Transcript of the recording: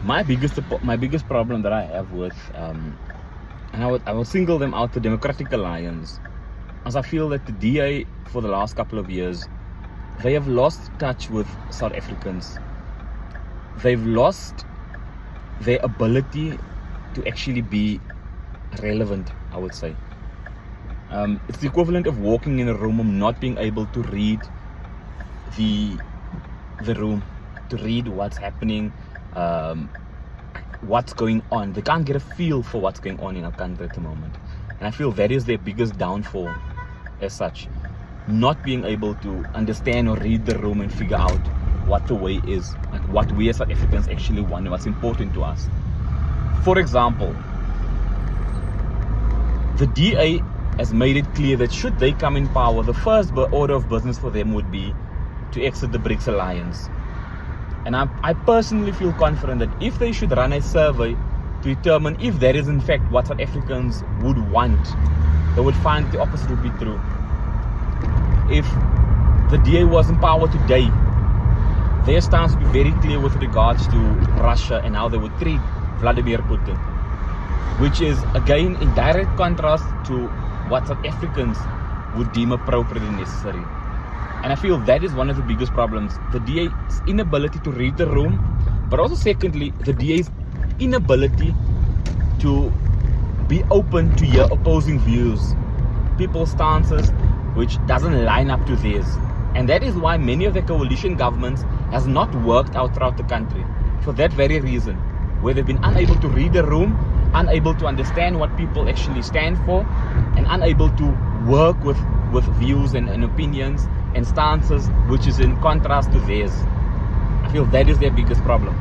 my biggest problem that I have with and I would single them out, the Democratic Alliance, as I feel that the DA for the last couple of years, they have lost touch with South Africans. They've lost their ability to actually be relevant, I would say. It's the equivalent of walking in a room and not being able to read the room, to read what's happening, what's going on. They can't get a feel for what's going on in our country at the moment. And I feel that is their biggest downfall as such. Not being able to understand or read the room and figure out what the way is, like what we as South Africans actually want and what's important to us. For example, the DA has made it clear that should they come in power, the first order of business for them would be to exit the BRICS alliance. And I personally feel confident that if they should run a survey to determine if that is in fact what South Africans would want, they would find the opposite would be true. If the DA was in power today, their stance would be very clear with regards to Russia and how they would treat Vladimir Putin, which is again in direct contrast to what South Africans would deem appropriate and necessary. And I feel that is one of the biggest problems. The DA's inability to read the room, but also secondly, the DA's inability to be open to hear opposing views, people's stances, which doesn't line up to theirs. And that is why many of the coalition governments has not worked out throughout the country. For that very reason, where they've been unable to read the room, unable to understand what people actually stand for, and unable to work with views and opinions and stances which is in contrast to theirs. I feel that is their biggest problem.